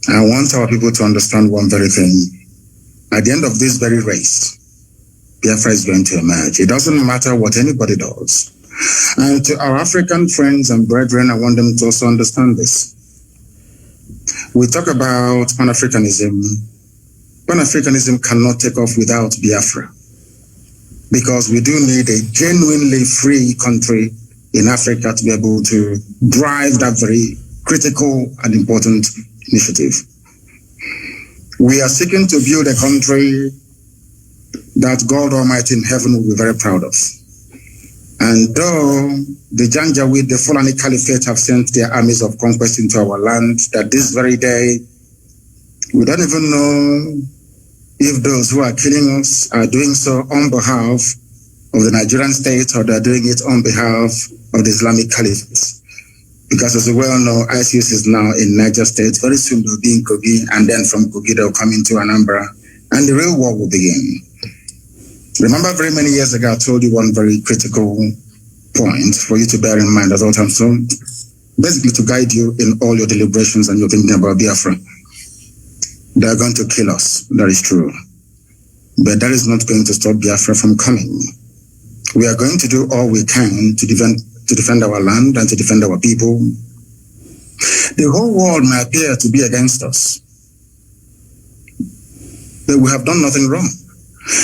I want our people to understand one very thing. At the end of this very race, Biafra is going to emerge. It doesn't matter what anybody does. And to our African friends and brethren, I want them to also understand this. We talk about Pan-Africanism. Pan-Africanism cannot take off without Biafra, because we do need a genuinely free country in Africa to be able to drive that very critical and important initiative. We are seeking to build a country that God Almighty in heaven will be very proud of. And though the Janjaweed, the Fulani Caliphate, have sent their armies of conquest into our land, that this very day, we don't even know if those who are killing us are doing so on behalf of the Nigerian state or they're doing it on behalf of the Islamic Caliphate. Because as we well know, ISIS is now in Niger State. Very soon they'll be in Kogi, and then from Kogi they'll come into Anambra, and the real war will begin. Remember, very many years ago, I told you one very critical point for you to bear in mind at all times. So basically to guide you in all your deliberations and your thinking about Biafra. They are going to kill us. That is true. But that is not going to stop Biafra from coming. We are going to do all we can to defend our land and to defend our people. The whole world may appear to be against us, but we have done nothing wrong.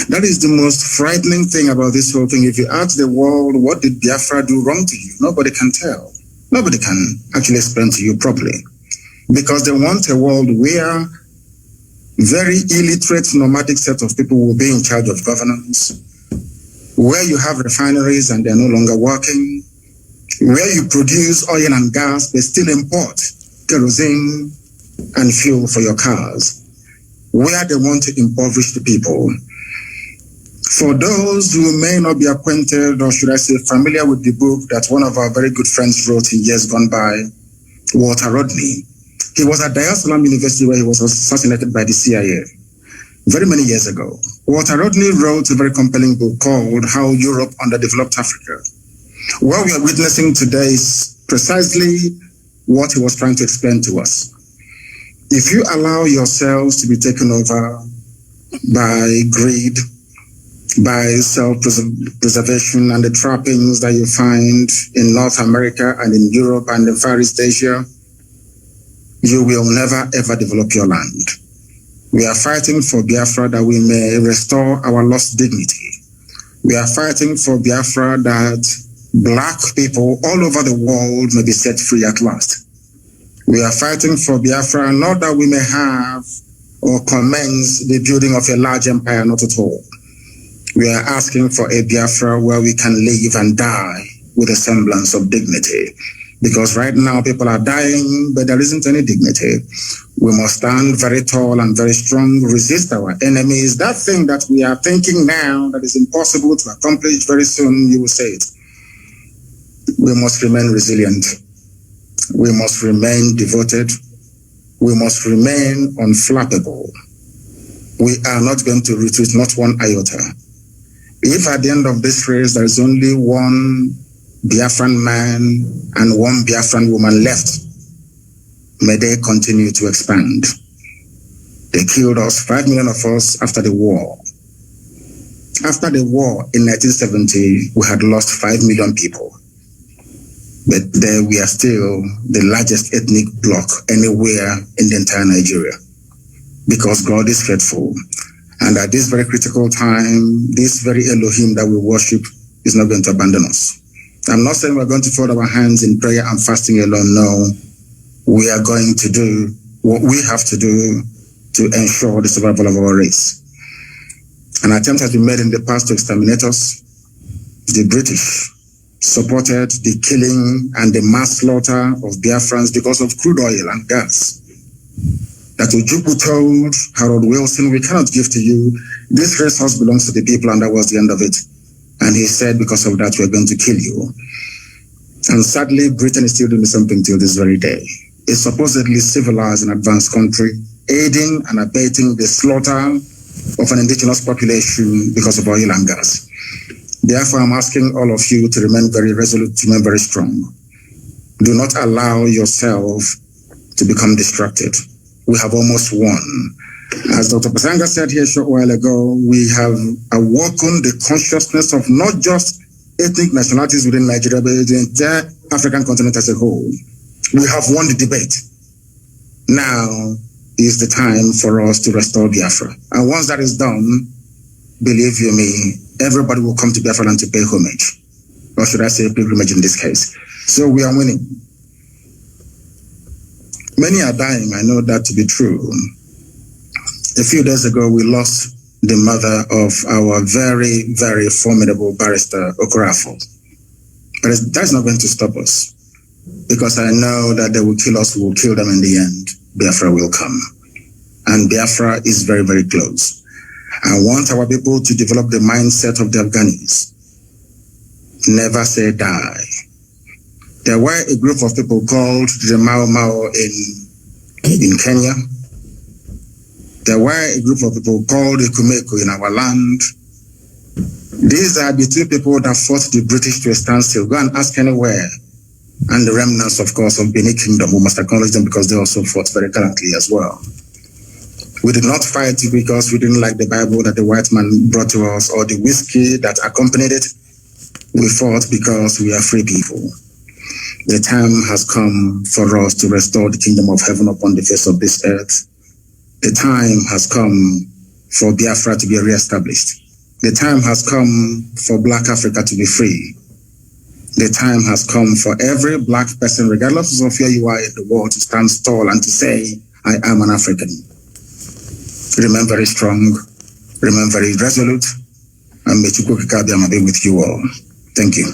That is the most frightening thing about this whole thing. If you ask the world, what did Biafra do wrong to you? Nobody can tell. Nobody can actually explain to you properly. Because they want a world where very illiterate nomadic set of people will be in charge of governance, where you have refineries and they're no longer working, where you produce oil and gas but still import kerosene and fuel for your cars, where they want to impoverish the people. For those who may not be acquainted, or should I say familiar with the book that one of our very good friends wrote in years gone by, Walter Rodney. He was at Dar es Salaam University where he was assassinated by the CIA very many years ago. Walter Rodney wrote a very compelling book called How Europe Underdeveloped Africa. What we are witnessing today is precisely what he was trying to explain to us. If you allow yourselves to be taken over by greed, by self-preservation and the trappings that you find in North America and in Europe and in Far East Asia, you will never ever develop your land. We are fighting for Biafra that we may restore our lost dignity. We are fighting for Biafra that Black people all over the world may be set free at last. We are fighting for Biafra not that we may have or commence the building of a large empire, not at all. We are asking for a Biafra where we can live and die with a semblance of dignity. Because right now people are dying, but there isn't any dignity. We must stand very tall and very strong, resist our enemies. That thing that we are thinking now that is impossible to accomplish very soon, you will say it. We must remain resilient. We must remain devoted. We must remain unflappable. We are not going to retreat, not one iota. If at the end of this race there is only one Biafran man and one Biafran woman left, may they continue to expand. They killed us, 5 million of us, after the war. After the war in 1970, we had lost 5 million people. But there we are still the largest ethnic bloc anywhere in the entire Nigeria. Because God is faithful. And at this very critical time, this very Elohim that we worship is not going to abandon us. I'm not saying we're going to fold our hands in prayer and fasting alone. No, we are going to do what we have to do to ensure the survival of our race. An attempt has been made in the past to exterminate us. The British supported the killing and the mass slaughter of Biafrans because of crude oil and gas. That Ojukwu told Harold Wilson, we cannot give to you. This resource belongs to the people, and that was the end of it. And he said, because of that, we're going to kill you. And sadly, Britain is still doing something till this very day. A supposedly civilized and advanced country, aiding and abating the slaughter of an indigenous population because of oil and gas. Therefore, I'm asking all of you to remain very resolute, to remain very strong. Do not allow yourself to become distracted. we have almost won. As Dr. Pasanga said here a short while ago, we have awoken the consciousness of not just ethnic nationalities within Nigeria, but the entire African continent as a whole. We have won the debate. Now is the time for us to restore Biafra. And once that is done, believe you me, everybody will come to Biafra and to pay homage. Or should I say pilgrimage in this case. So we are winning. Many are dying, I know that to be true. A few days ago, we lost the mother of our very, very formidable barrister, Okorafo. But that's not going to stop us, because I know that they will kill us, we will kill them in the end. Biafra will come. And Biafra is very, very close. I want our people to develop the mindset of the Afghanis. Never say die. There were a group of people called the Mau Mau in Kenya. There were a group of people called the Kumeko in our land. These are the two people that fought the British to a standstill. Go and ask anywhere. And the remnants, of course, of Benin Kingdom, we must acknowledge them because they also fought very gallantly as well. We did not fight because we didn't like the Bible that the white man brought to us or the whiskey that accompanied it. We fought because we are free people. The time has come for us to restore the kingdom of heaven upon the face of this earth. The time has come for Biafra to be reestablished. The time has come for Black Africa to be free. The time has come for every Black person, regardless of where you are in the world, to stand tall and to say, I am an African. Remain very strong, remain very resolute, and may Chukwu Kikabiyama be with you all. Thank you.